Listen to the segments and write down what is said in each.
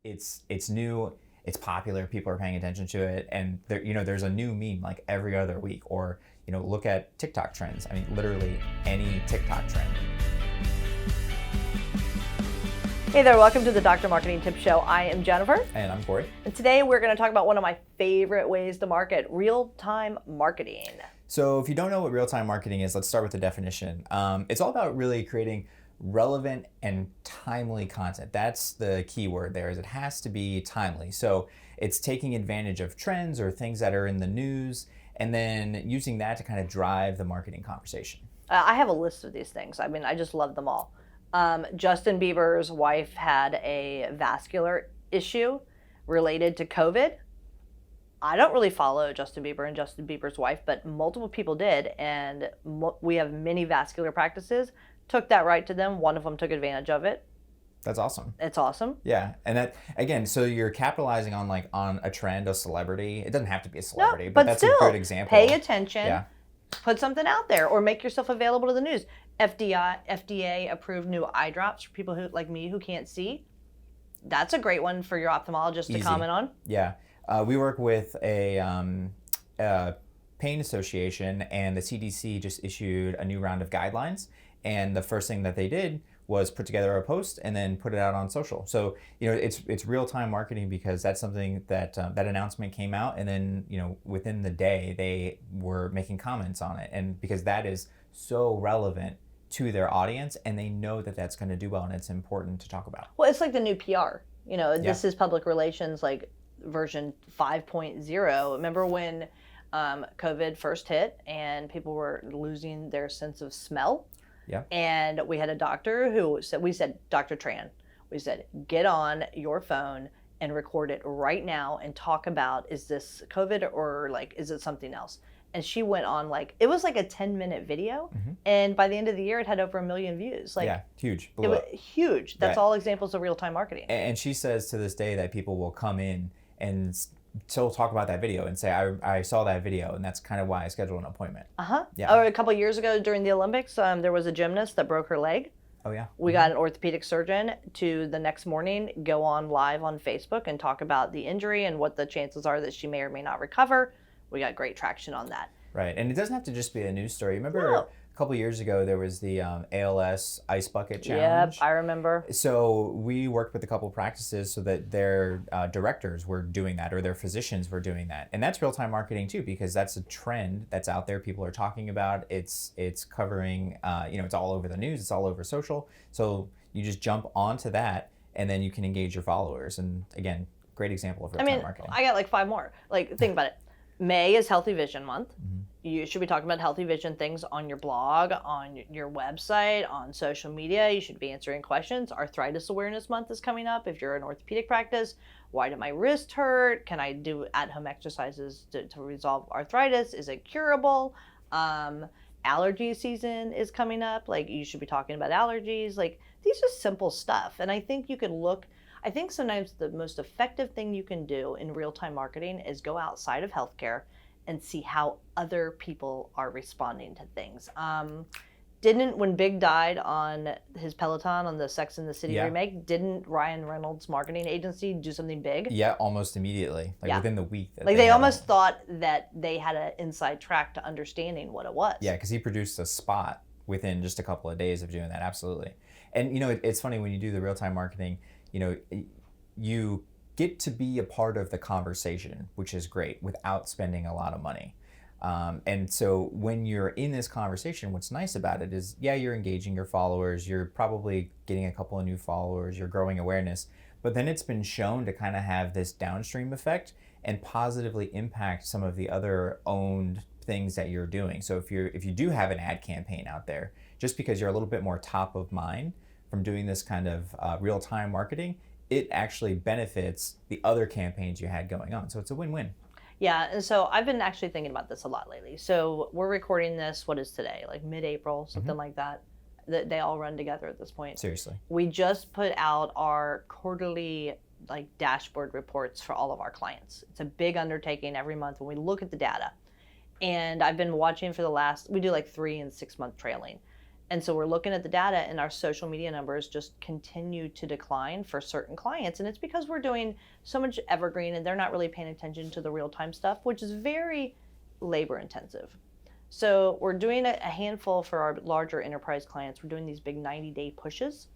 it's new, it's popular, people are paying attention to it, and there's a new meme like every other week. Or look at TikTok trends. I mean, literally any TikTok trend. Hey there, welcome to the Dr. Marketing Tip Show. I am Jennifer. And I'm Corey. And today we're going to talk about one of my favorite ways to market, real-time marketing. So if you don't know what real-time marketing is, let's start with the definition. It's all about really creating relevant and timely content. That's the key word there, is it has to be timely. So it's taking advantage of trends or things that are in the news and then using that to kind of drive the marketing conversation. I have a list of these things. I mean, I just love them all. Justin Bieber's wife had a vascular issue related to COVID. I don't really follow Justin Bieber and Justin Bieber's wife, but multiple people did, and we have many vascular practices. Took that right to them. One of them took advantage of it. That's awesome. It's awesome. Yeah, and that again, so you're capitalizing on a trend, a celebrity. It doesn't have to be a celebrity, no, but that's still, a good example. Pay attention. Yeah. Put something out there, or make yourself available to the news. FDA approved new eye drops for people who like me who can't see. That's a great one for your ophthalmologist to comment on. Yeah, we work with a pain association, and the CDC just issued a new round of guidelines. And the first thing that they did was put together a post and then put it out on social. So it's real-time marketing, because that's something that that announcement came out, and then within the day they were making comments on it, and because that is so relevant to their audience, and they know that that's going to do well, and it's important to talk about. Well, it's like the new PR. This is public relations, like version 5.0. Remember when COVID first hit and people were losing their sense of smell? Yeah. And we had a doctor who said, Dr. Tran, we said, get on your phone and record it right now and talk about, is this COVID or is it something else? And she went on it was like a 10-minute video. Mm-hmm. And by the end of the year, it had over 1 million views. Yeah, huge. It was huge. That's all examples of real-time marketing. And she says to this day that people will come in and still talk about that video and say, I saw that video, and that's kind of why I scheduled an appointment. Yeah. Or a couple of years ago during the Olympics, there was a gymnast that broke her leg. Oh, yeah. We got an orthopedic surgeon to the next morning go on live on Facebook and talk about the injury and what the chances are that she may or may not recover. We got great traction on that. Right. And it doesn't have to just be a news story. Remember a couple of years ago, there was the ALS Ice Bucket Challenge? Yep, I remember. So we worked with a couple of practices so that their directors were doing that, or their physicians were doing that. And that's real-time marketing too, because that's a trend that's out there. People are talking about. It's covering, it's all over the news. It's all over social. So you just jump onto that, and then you can engage your followers. And again, great example of real-time marketing. I got 5 more. Think about it. May is Healthy Vision Month. Mm-hmm. You should be talking about healthy vision things on your blog, on your website, on social media. You should be answering questions. Arthritis Awareness Month is coming up. If you're an orthopedic practice, why did my wrist hurt? Can I do at-home exercises to resolve arthritis? Is it curable? Allergy season is coming up. You should be talking about allergies. These are simple stuff. And I think you can look. I think sometimes the most effective thing you can do in real-time marketing is go outside of healthcare and see how other people are responding to things. When Big died on his Peloton on the Sex and the City remake, didn't Ryan Reynolds' marketing agency do something big? Yeah, almost immediately, within the week. They almost thought that they had an inside track to understanding what it was. Yeah, because he produced a spot within just a couple of days of doing that, absolutely. And it's funny when you do the real-time marketing, you get to be a part of the conversation, which is great, without spending a lot of money. And so when you're in this conversation, what's nice about it is, you're engaging your followers, you're probably getting a couple of new followers, you're growing awareness, but then it's been shown to kind of have this downstream effect and positively impact some of the other owned things that you're doing. So if you do have an ad campaign out there, just because you're a little bit more top of mind from doing this kind of real-time marketing, it actually benefits the other campaigns you had going on. So it's a win-win. Yeah, and so I've been actually thinking about this a lot lately. So we're recording this, what is today? Mid-April, something like that. They all run together at this point. Seriously. We just put out our quarterly dashboard reports for all of our clients. It's a big undertaking every month when we look at the data. And I've been watching for we do 3 and 6 month trailing. And so we're looking at the data, and our social media numbers just continue to decline for certain clients. And it's because we're doing so much evergreen and they're not really paying attention to the real-time stuff, which is very labor intensive. So we're doing a handful for our larger enterprise clients. We're doing these big 90-day pushes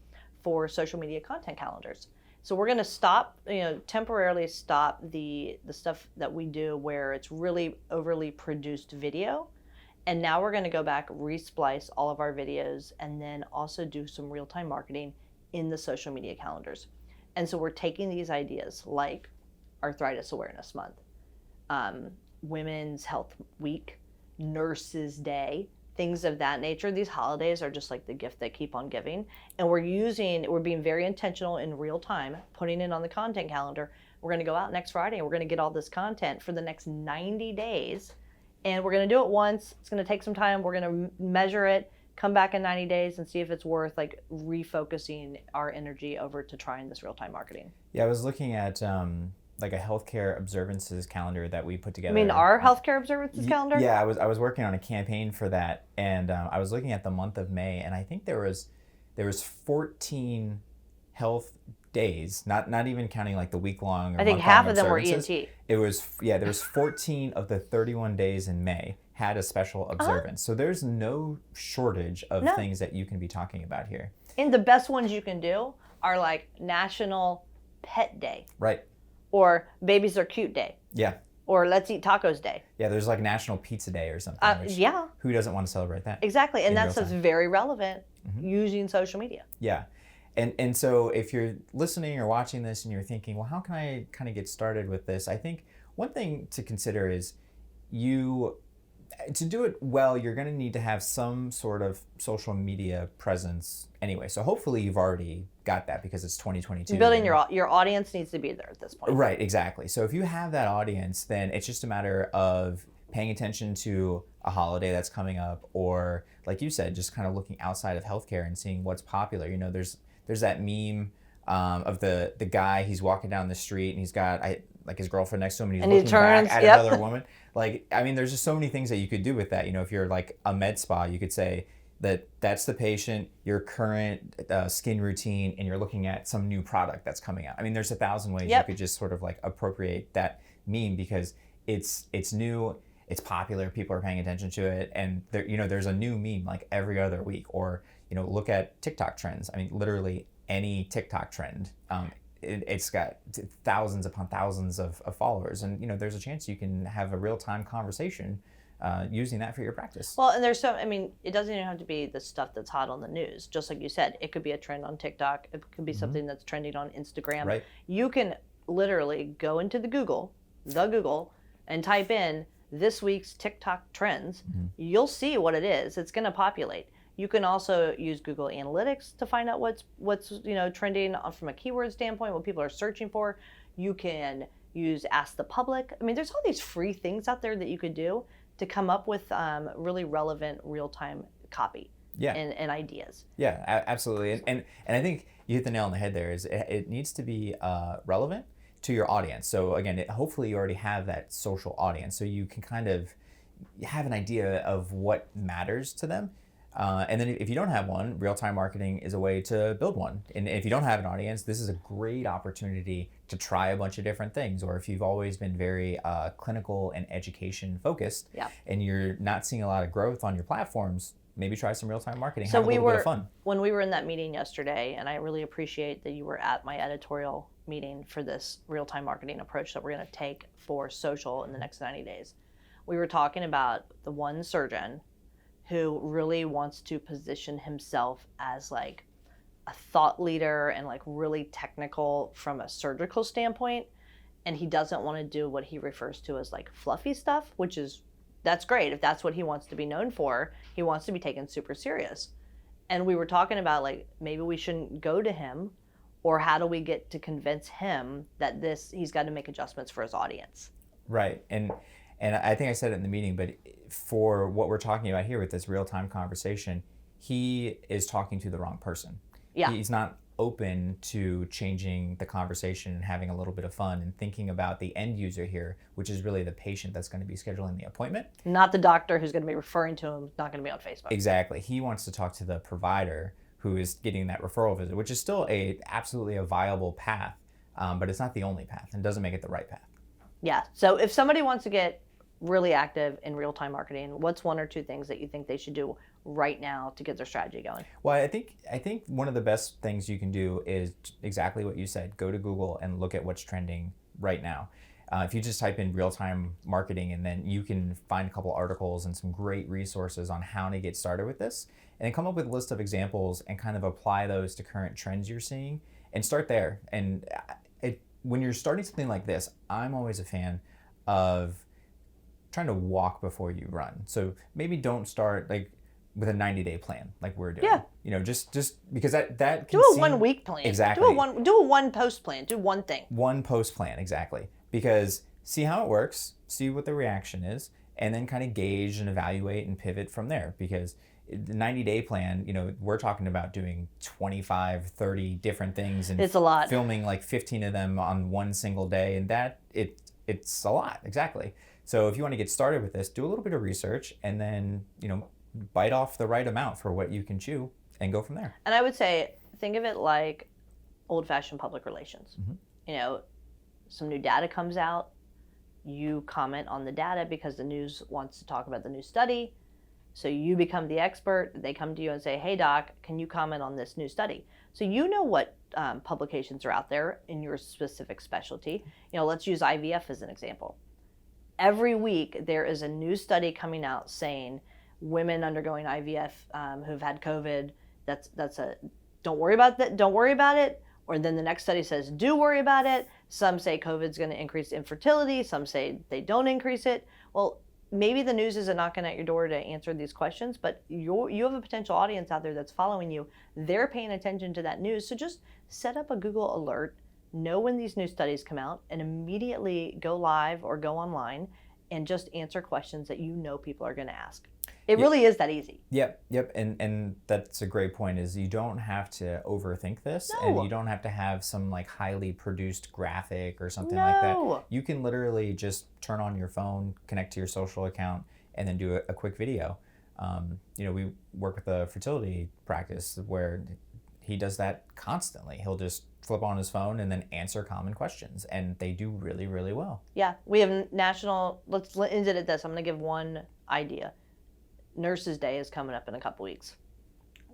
for social media content calendars. So we're going to stop, temporarily stop the stuff that we do where it's really overly produced video. And now we're going to go back, resplice all of our videos, and then also do some real-time marketing in the social media calendars. And so we're taking these ideas like Arthritis Awareness Month, Women's Health Week, Nurses Day, things of that nature. These holidays are just like the gift that keep on giving. And we're being very intentional in real time, putting it on the content calendar. We're going to go out next Friday and we're going to get all this content for the next 90 days. And we're going to do it once. It's going to take some time. We're going to measure it, come back in 90 days and see if it's worth like refocusing our energy over to trying this real-time marketing. Yeah, I was looking at like a healthcare observances calendar that we put together. I mean, our healthcare observances calendar? Yeah, I was working on a campaign for that, and I was looking at the month of May, and I think there was 14 health days, not even counting like the week long. I think half of them were ENT. There was 14 of the 31 days in May had a special observance. So there's no shortage of things that you can be talking about here. And the best ones you can do are like National Pet Day. Right. Or Babies Are Cute Day. Yeah. Or Let's Eat Tacos Day. Yeah, there's like National Pizza Day or something. Yeah. Who doesn't want to celebrate that? Exactly. And that stuff's very relevant using social media. Yeah. And so if you're listening or watching this and you're thinking, well, how can I kind of get started with this? I think one thing to consider is to do it well, you're going to need to have some sort of social media presence anyway. So hopefully you've already got that because it's 2022. Building your audience needs to be there at this point. Right, exactly. So if you have that audience, then it's just a matter of paying attention to a holiday that's coming up, or like you said, just kind of looking outside of healthcare and seeing what's popular. There's that meme of the guy, he's walking down the street and he's got like his girlfriend next to him and he's looking back at another woman. Like, I mean, there's just so many things that you could do with that. If you're like a med spa, you could say that's the patient, your current skin routine, and you're looking at some new product that's coming out. I mean, there's 1,000 ways you could just sort of like appropriate that meme because it's new, it's popular, people are paying attention to it, and there's a new meme like every other week. Or look at TikTok trends. I mean, literally any TikTok trend, it's got thousands upon thousands of followers, and there's a chance you can have a real-time conversation using that for your practice. Well, and it doesn't even have to be the stuff that's hot on the news. Just like you said, it could be a trend on TikTok. It could be something that's trending on Instagram. Right. You can literally go into the Google, and type in this week's TikTok trends. You'll see what it is. It's going to populate. You can also use Google Analytics to find out what's trending from a keyword standpoint, what people are searching for. You can use Ask the Public. I mean, there's all these free things out there that you could do to come up with really relevant real-time copy and ideas. Yeah, absolutely. And I think you hit the nail on the head there. Is it needs to be relevant to your audience. So again, hopefully you already have that social audience, so you can kind of have an idea of what matters to them. And then if you don't have one, real-time marketing is a way to build one. And if you don't have an audience, this is a great opportunity to try a bunch of different things. Or if you've always been very clinical and education focused, and you're not seeing a lot of growth on your platforms, maybe try some real-time marketing. So have a little bit of fun. When we were in that meeting yesterday, and I really appreciate that you were at my editorial meeting for this real-time marketing approach that we're going to take for social in the next 90 days. We were talking about the one surgeon who really wants to position himself as like a thought leader and like really technical from a surgical standpoint. And he doesn't want to do what he refers to as like fluffy stuff, that's great. If that's what he wants to be known for, he wants to be taken super serious. And we were talking about like, maybe we shouldn't go to him, or how do we get to convince him that he's got to make adjustments for his audience. Right. And I think I said it in the meeting, but for what we're talking about here with this real-time conversation, he is talking to the wrong person. Yeah. He's not open to changing the conversation and having a little bit of fun and thinking about the end user here, which is really the patient that's going to be scheduling the appointment. Not the doctor who's going to be referring to him, not going to be on Facebook. Exactly. He wants to talk to the provider who is getting that referral visit, which is still absolutely a viable path, but it's not the only path and doesn't make it the right path. Yeah. So if somebody wants to get really active in real-time marketing, what's one or two things that you think they should do right now to get their strategy going? Well, I think one of the best things you can do is exactly what you said. Go to Google and look at what's trending right now. If you just type in real-time marketing, and then you can find a couple articles and some great resources on how to get started with this, and then come up with a list of examples and kind of apply those to current trends you're seeing and start there. And when you're starting something like this, I'm always a fan of trying to walk before you run. So maybe don't start like with a 90-day plan like we're doing. Yeah. Just because that can do a seem, 1 week plan. Exactly. Do a one post plan. Do one thing. One post plan, exactly. Because see how it works, see what the reaction is, and then kind of gauge and evaluate and pivot from there. Because the 90-day plan, we're talking about doing 25, 30 different things and it's a lot. Filming like 15 of them on one single day, and it's a lot, exactly. So if you want to get started with this, do a little bit of research and then, bite off the right amount for what you can chew and go from there. And I would say, think of it like old-fashioned public relations. Mm-hmm. Some new data comes out, you comment on the data because the news wants to talk about the new study. So you become the expert. They come to you and say, hey, doc, can you comment on this new study? So you know what publications are out there in your specific specialty. Let's use IVF as an example. Every week there is a new study coming out saying women undergoing IVF who've had COVID, don't worry about that, don't worry about it. Or then the next study says, do worry about it. Some say COVID's going to increase infertility. Some say they don't increase it. Well, maybe the news isn't knocking at your door to answer these questions, but you have a potential audience out there that's following you. They're paying attention to that news. So just set up a Google alert, know when these new studies come out, and immediately go live or go online and just answer questions that people are going to ask. It really is that easy. Yep. And that's a great point, is you don't have to overthink this. No. And you don't have to have some like highly produced graphic or something like that. You can literally just turn on your phone, connect to your social account, and then do a quick video. We work with a fertility practice where he does that constantly. He'll just flip on his phone and then answer common questions, and they do really, really well. Yeah, we have let's end it at this. I'm going to give one idea. Nurses Day is coming up in a couple weeks.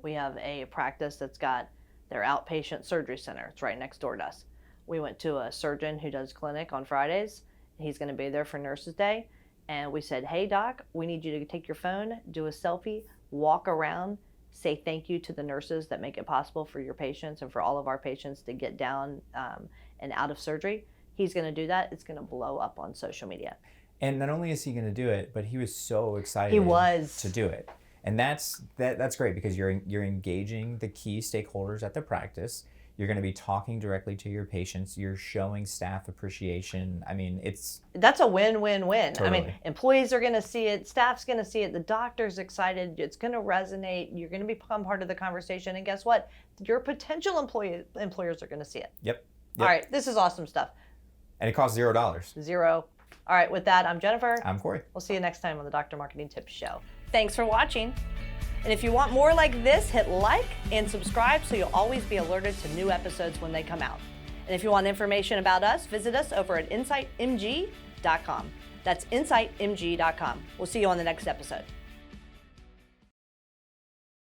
We have a practice that's got their outpatient surgery center. It's right next door to us. We went to a surgeon who does clinic on Fridays. He's going to be there for Nurses Day. And we said, hey, doc, we need you to take your phone, do a selfie, walk around, say thank you to the nurses that make it possible for your patients and for all of our patients to get down and out of surgery. He's going to do that. It's going to blow up on social media. And not only is he going to do it, but he was so excited to do it. And that's great, because you're engaging the key stakeholders at the practice. You're going to be talking directly to your patients. You're showing staff appreciation. I mean, that's a win-win-win. Totally. I mean, employees are going to see it. Staff's going to see it. The doctor's excited. It's going to resonate. You're going to become part of the conversation. And guess what? Your potential employers are going to see it. Yep. All right. This is awesome stuff. And it costs $0. $0. All right, with that, I'm Jennifer. I'm Corey. We'll see you next time on the Dr. Marketing Tips Show. Thanks for watching. And if you want more like this, hit like and subscribe so you'll always be alerted to new episodes when they come out. And if you want information about us, visit us over at insightmg.com. That's insightmg.com. We'll see you on the next episode.